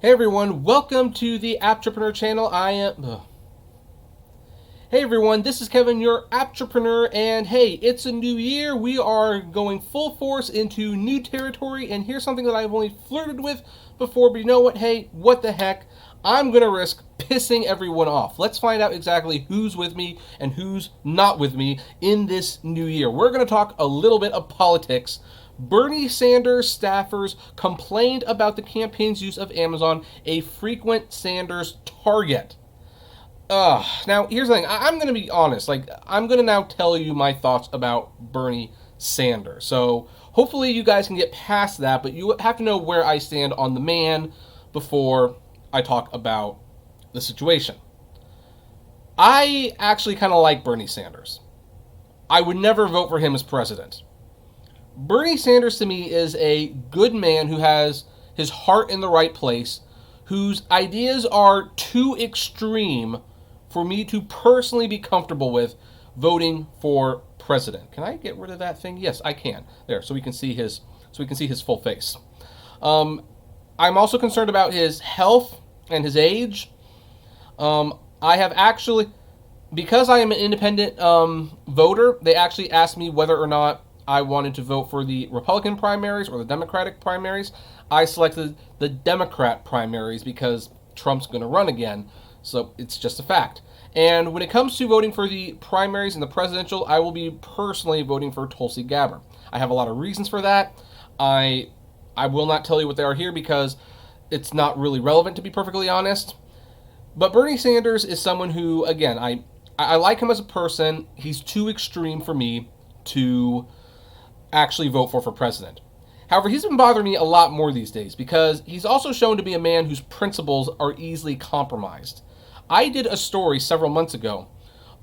Hey everyone, welcome to the Apptrepreneur channel. Hey everyone, this is Kevin, your Apptrepreneur, and hey, it's a new year. We are going full force into new territory, and here's something that I've only flirted with before, but you know what? Hey, what the heck? I'm gonna risk pissing everyone off. Let's find out exactly who's with me and who's not with me in this new year. We're gonna talk a little bit of politics. Bernie Sanders staffers complained about the campaign's use of Amazon, a frequent Sanders target. Now, here's the thing. I'm going to be honest. I'm going to now tell you my thoughts about Bernie Sanders. So, hopefully, you guys can get past that, but you have to know where I stand on the man before I talk about the situation. I actually kind of like Bernie Sanders. I would never vote for him as president. Bernie Sanders to me is a good man who has his heart in the right place, whose ideas are too extreme for me to personally be comfortable with voting for president. Can I get rid of that thing? Yes, I can. There, so we can see his full face. I'm also concerned about his health and his age. I have actually, because I am an independent voter, they actually asked me whether or not I wanted to vote for the Republican primaries or the Democratic primaries. I selected the Democrat primaries because Trump's going to run again, so it's just a fact. And when it comes to voting for the primaries and the presidential, I will be personally voting for Tulsi Gabbard. I have a lot of reasons for that. I will not tell you what they are here because it's not really relevant, to be perfectly honest. But Bernie Sanders is someone who, again, I like him as a person. He's too extreme for me to actually vote for president. However, he's been bothering me a lot more these days because he's also shown to be a man whose principles are easily compromised. I did a story several months ago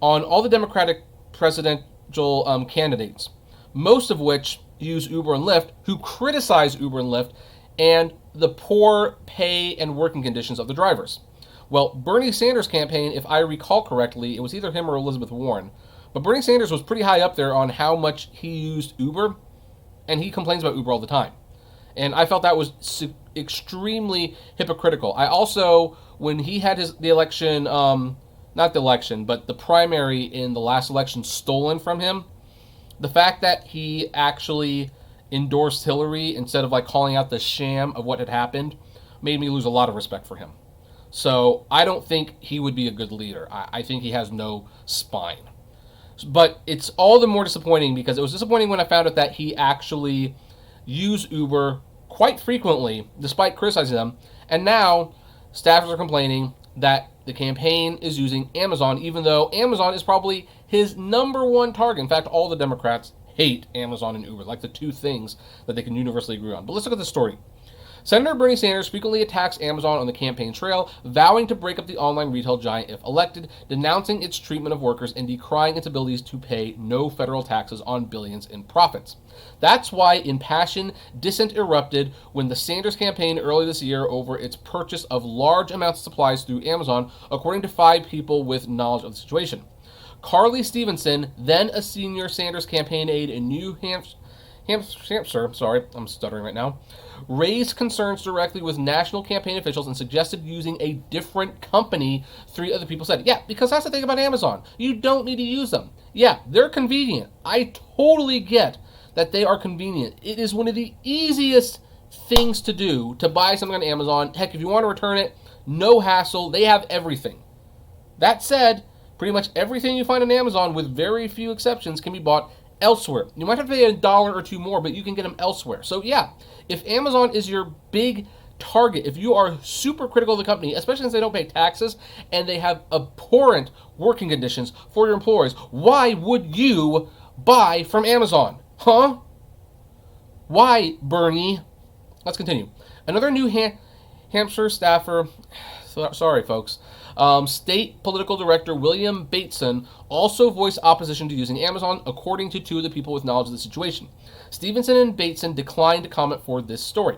on all the Democratic presidential candidates, most of which use Uber and Lyft, who criticize Uber and Lyft and the poor pay and working conditions of the drivers. Well, Bernie Sanders' campaign, if I recall correctly, it was either him or Elizabeth Warren, but Bernie Sanders was pretty high up there on how much he used Uber, and he complains about Uber all the time. And I felt that was extremely hypocritical. I also, when he had the election, not the election, but the primary in the last election stolen from him, the fact that he actually endorsed Hillary instead of calling out the sham of what had happened made me lose a lot of respect for him. So I don't think he would be a good leader. I think he has no spine. But it's all the more disappointing because it was disappointing when I found out that he actually used Uber quite frequently, despite criticizing them. And now staffers are complaining that the campaign is using Amazon, even though Amazon is probably his number one target. In fact, all the Democrats hate Amazon and Uber, like the two things that they can universally agree on. But let's look at the story. Senator Bernie Sanders frequently attacks Amazon on the campaign trail, vowing to break up the online retail giant if elected, denouncing its treatment of workers and decrying its abilities to pay no federal taxes on billions in profits. That's why impassioned dissent erupted when the Sanders campaign earlier this year over its purchase of large amounts of supplies through Amazon, according to 5 people with knowledge of the situation. Carly Stevenson, then a senior Sanders campaign aide in New Hampshire, I'm stuttering right now, raised concerns directly with national campaign officials and suggested using a different company, 3 other people said. Yeah, because that's the thing about Amazon. You don't need to use them. Yeah, they're convenient. I totally get that they are convenient. It is one of the easiest things to do to buy something on Amazon. Heck, if you want to return it, no hassle. They have everything. That said, pretty much everything you find on Amazon, with very few exceptions, can be bought elsewhere. You might have to pay $1 or 2 more, but you can get them elsewhere. So yeah, if Amazon is your big target, if you are super critical of the company, especially since they don't pay taxes and they have abhorrent working conditions for your employees, why would you buy from Amazon? Huh? Why, Bernie? Let's continue. Another New Hampshire staffer, sorry folks, State Political Director William Bateson also voiced opposition to using Amazon, according to 2 of the people with knowledge of the situation. Stevenson and Bateson declined to comment for this story.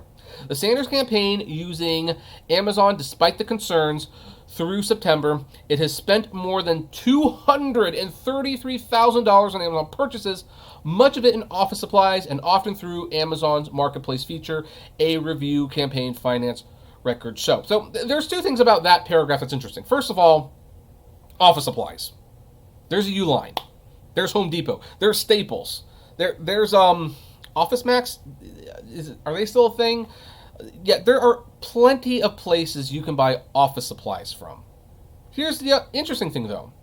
The Sanders campaign using Amazon, despite the concerns, through September, it has spent more than $233,000 on Amazon purchases, much of it in office supplies and often through Amazon's marketplace feature, a review campaign finance records show. So there's two things about that paragraph that's interesting. First of all, office supplies. There's a Uline. There's Home Depot. There's Staples. There's Office Max. Are they still a thing? Yeah, there are plenty of places you can buy office supplies from. Here's the interesting thing, though.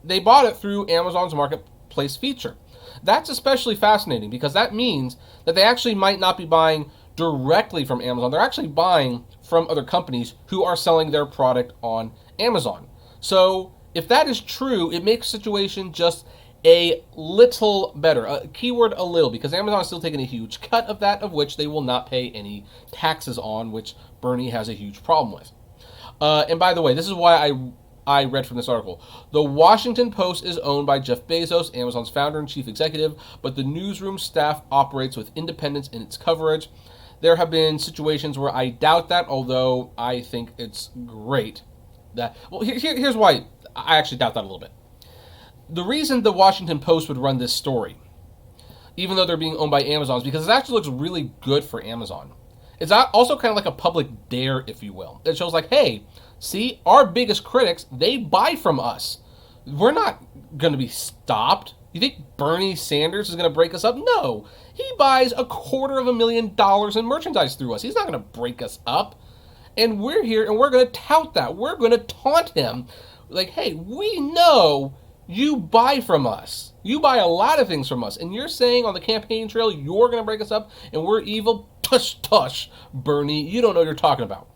They bought it through Amazon's Marketplace feature. That's especially fascinating because that means that they actually might not be buying directly from Amazon. They're actually buying from other companies who are selling their product on Amazon. So if that is true, it makes the situation just a little better. Keyword a little, because Amazon is still taking a huge cut of that, of which they will not pay any taxes on, which Bernie has a huge problem with. And by the way, this is why I read from this article. The Washington Post is owned by Jeff Bezos, Amazon's founder and chief executive, but the newsroom staff operates with independence in its coverage. There have been situations where I doubt that, although I think it's great. Here's why I actually doubt that a little bit. The reason the Washington Post would run this story, even though they're being owned by Amazon, is because it actually looks really good for Amazon. It's also kind of like a public dare, if you will. It shows like, hey, see, our biggest critics, they buy from us. We're not going to be stopped. You think Bernie Sanders is going to break us up? No. He buys $250,000 in merchandise through us. He's not going to break us up. And we're here, and we're going to tout that. We're going to taunt him. Like, hey, we know you buy from us. You buy a lot of things from us. And you're saying on the campaign trail you're going to break us up and we're evil? Tush, tush, Bernie. You don't know what you're talking about.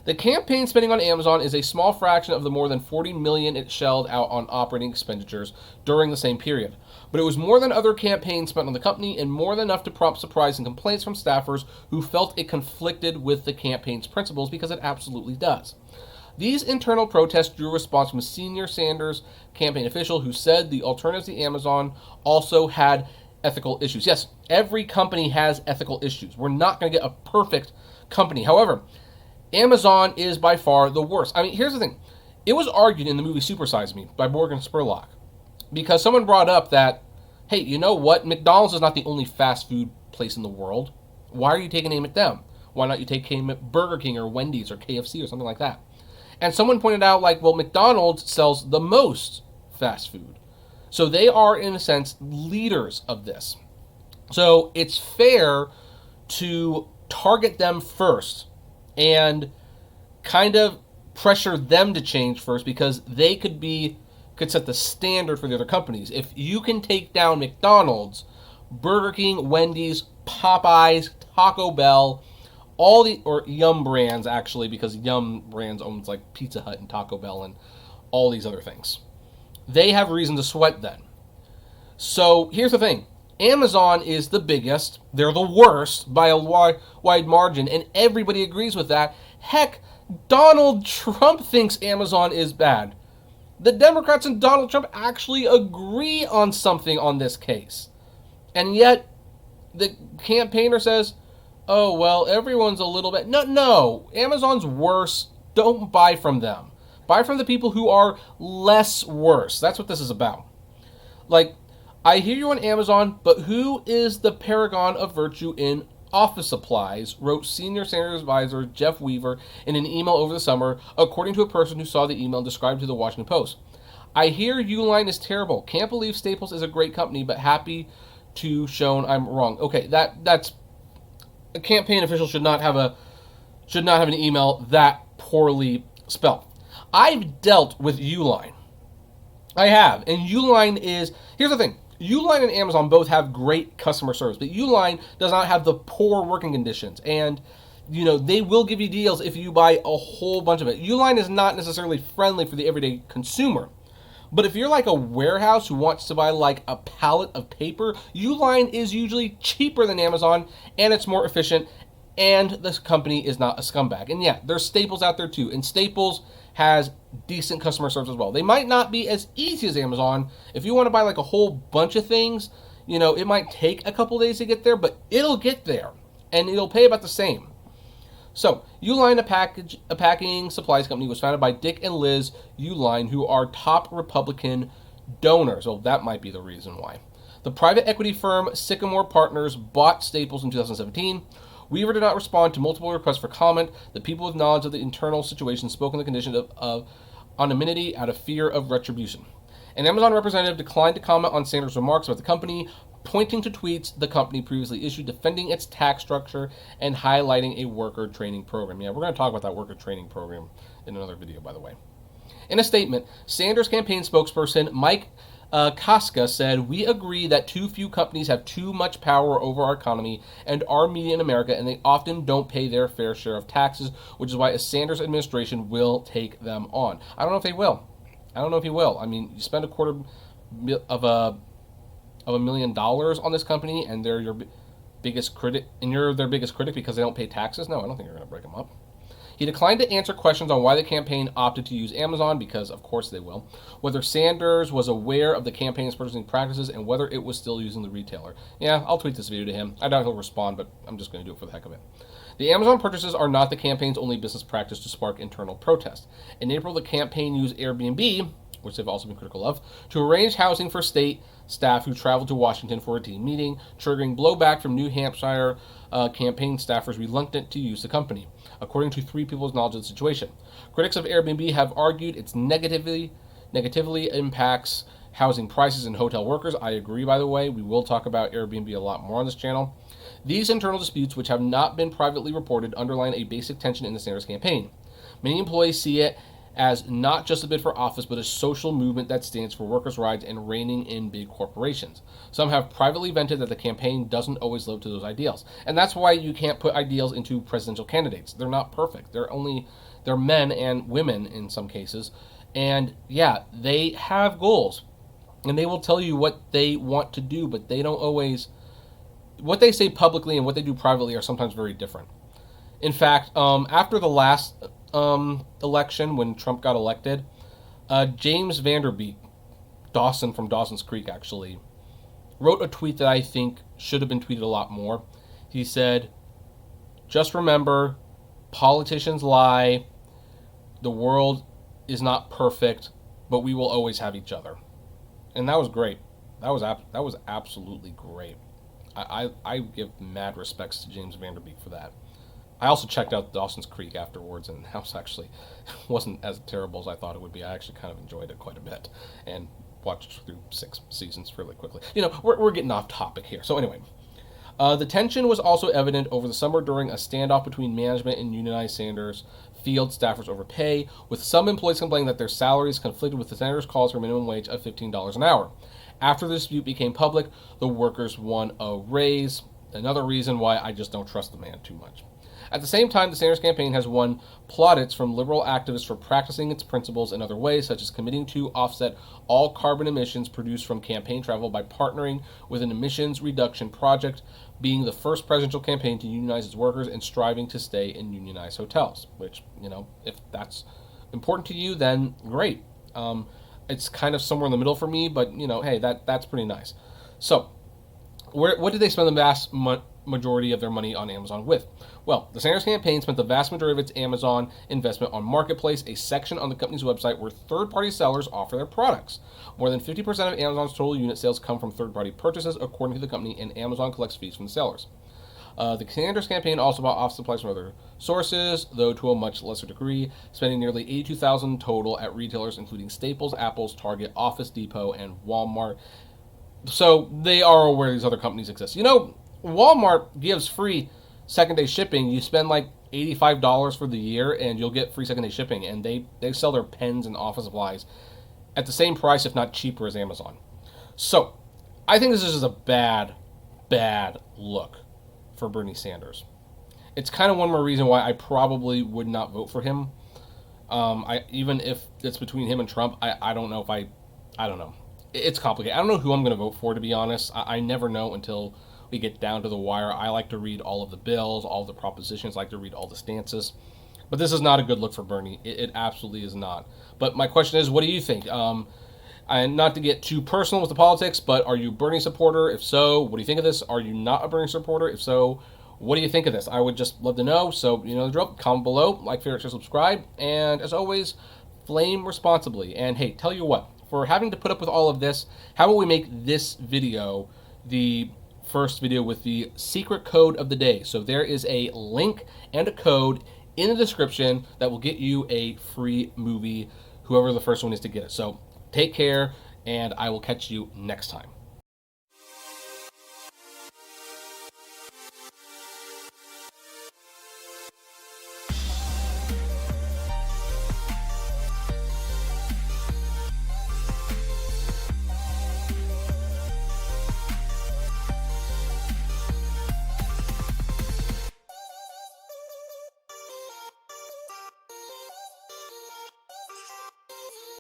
The campaign spending on Amazon is a small fraction of the more than $40 million it shelled out on operating expenditures during the same period. But it was more than other campaigns spent on the company and more than enough to prompt surprise and complaints from staffers who felt it conflicted with the campaign's principles, because it absolutely does. These internal protests drew response from a senior Sanders campaign official who said the alternatives to Amazon also had ethical issues. Yes, every company has ethical issues. We're not going to get a perfect company. However, Amazon is by far the worst. I mean, here's the thing. It was argued in the movie Super Size Me by Morgan Spurlock because someone brought up that, hey, you know what? McDonald's is not the only fast food place in the world. Why are you taking aim at them? Why not you take aim at Burger King or Wendy's or KFC or something like that? And someone pointed out, like, well, McDonald's sells the most fast food. So they are, in a sense, leaders of this. So it's fair to target them first and kind of pressure them to change first, because they could set the standard for the other companies. If you can take down McDonald's, Burger King, Wendy's, Popeyes, Taco Bell, or Yum Brands, actually, because Yum Brands owns like Pizza Hut and Taco Bell and all these other things. They have reason to sweat then. So here's the thing. Amazon is the biggest. They're the worst by a wide margin, and everybody agrees with that. Heck, Donald Trump thinks Amazon is bad. The Democrats and Donald Trump actually agree on something on this case. And yet, the campaigner says, oh, well, everyone's a little bit... No, Amazon's worse. Don't buy from them. Buy from the people who are less worse. That's what this is about. Like, I hear you on Amazon, but who is the paragon of virtue in office supplies, wrote senior Sanders advisor Jeff Weaver in an email over the summer, according to a person who saw the email described to the Washington Post. I hear Uline is terrible. Can't believe Staples is a great company, but happy to shown I'm wrong. Okay, that's a campaign official should not have an email that poorly spelled. I've dealt with Uline. I have, and Uline is, here's the thing. Uline and Amazon both have great customer service, but Uline does not have the poor working conditions, and they will give you deals if you buy a whole bunch of it. Uline is not necessarily friendly for the everyday consumer, but if you're like a warehouse who wants to buy like a pallet of paper, Uline is usually cheaper than Amazon, and it's more efficient, and this company is not a scumbag. And yeah, there's Staples out there too, and Staples has decent customer service as well. They might not be as easy as Amazon. If you want to buy like a whole bunch of things, it might take a couple days to get there, but it'll get there, and it'll pay about the same. So, Uline, a packing supplies company, was founded by Dick and Liz Uline, who are top Republican donors. Oh, that might be the reason why. The private equity firm Sycamore Partners bought Staples in 2017. Weaver did not respond to multiple requests for comment. The people with knowledge of the internal situation spoke on the condition of anonymity out of fear of retribution. An Amazon representative declined to comment on Sanders' remarks about the company, pointing to tweets the company previously issued defending its tax structure and highlighting a worker training program. Yeah, we're going to talk about that worker training program in another video, by the way. In a statement, Sanders' campaign spokesperson Mike Casca said, "We agree that too few companies have too much power over our economy and our media in America, and they often don't pay their fair share of taxes, which is why a Sanders administration will take them on." I don't know if they will. I don't know if he will. I mean, you spend $250,000 on this company, and they're your biggest critic, and you're their biggest critic because they don't pay taxes? No, I don't think you're going to break them up. He declined to answer questions on why the campaign opted to use Amazon, because of course they will, whether Sanders was aware of the campaign's purchasing practices, and whether it was still using the retailer. Yeah, I'll tweet this video to him. I doubt he'll respond, but I'm just going to do it for the heck of it. The Amazon purchases are not the campaign's only business practice to spark internal protest. In April, the campaign used Airbnb, which they've also been critical of, to arrange housing for state staff who traveled to Washington for a team meeting, triggering blowback from New Hampshire campaign staffers reluctant to use the company, according to 3 people's knowledge of the situation. Critics of Airbnb have argued it negatively impacts housing prices and hotel workers. I agree, by the way. We will talk about Airbnb a lot more on this channel. These internal disputes, which have not been privately reported, underline a basic tension in the Sanders campaign. Many employees see it as not just a bid for office, but a social movement that stands for workers' rights and reining in big corporations. Some have privately vented that the campaign doesn't always live to those ideals. And that's why you can't put ideals into presidential candidates. They're not perfect. They're men and women in some cases. And yeah, they have goals. And they will tell you what they want to do, but they don't always... What they say publicly and what they do privately are sometimes very different. In fact, after the last election, when Trump got elected, James Vanderbeek, Dawson from Dawson's Creek actually, wrote a tweet that I think should have been tweeted a lot more. He said, "Just remember, politicians lie, the world is not perfect, but we will always have each other." And that was great. That was absolutely great. I give mad respects to James Vanderbeek for that. I also checked out Dawson's Creek afterwards, and the house actually wasn't as terrible as I thought it would be. I actually kind of enjoyed it quite a bit and watched through 6 seasons fairly quickly. You know, we're getting off topic here. So anyway, the tension was also evident over the summer during a standoff between management and unionized Sanders field staffers over pay, with some employees complaining that their salaries conflicted with the Sanders' calls for minimum wage of $15 an hour. After the dispute became public, the workers won a raise. Another reason why I just don't trust the man too much. At the same time, the Sanders campaign has won plaudits from liberal activists for practicing its principles in other ways, such as committing to offset all carbon emissions produced from campaign travel by partnering with an emissions reduction project, being the first presidential campaign to unionize its workers, and striving to stay in unionized hotels, which, you know, if that's important to you, then great. It's kind of somewhere in the middle for me, but, you know, hey, that's pretty nice. So, what did they spend the vast majority of their money on Amazon with? Well, the Sanders campaign spent the vast majority of its Amazon investment on Marketplace, a section on the company's website where third-party sellers offer their products. More than 50% of Amazon's total unit sales come from third-party purchases, according to the company, and Amazon collects fees from the sellers. The Sanders campaign also bought office supplies from other sources, though to a much lesser degree, spending nearly $82,000 total at retailers including Staples, Apple's, Target, Office Depot, and Walmart. So they are aware these other companies exist. You know, Walmart gives free second-day shipping. You spend like $85 for the year and you'll get free second-day shipping, and they sell their pens and office supplies at the same price, if not cheaper, as Amazon. So I think this is just a bad look for Bernie Sanders. It's kind of one more reason why I probably would not vote for him. Even if it's between him and Trump, I don't know if I don't know. It's complicated. I don't know who I'm going to vote for, to be honest. I never know until we get down to the wire. I like to read all of the bills, all of the propositions, I like to read all the stances. But this is not a good look for Bernie. It absolutely is not. But my question is, what do you think? And not to get too personal with the politics, but are you a Bernie supporter? If so, what do you think of this? Are you not a Bernie supporter? If so, what do you think of this? I would just love to know. So, you know the drill. Comment below, like, favorite, share, subscribe. And as always, flame responsibly. And hey, tell you what, for having to put up with all of this, how about we make this video the first video with the secret code of the day. So there is a link and a code in the description that will get you a free movie, whoever the first one is to get it. So take care, and I will catch you next time.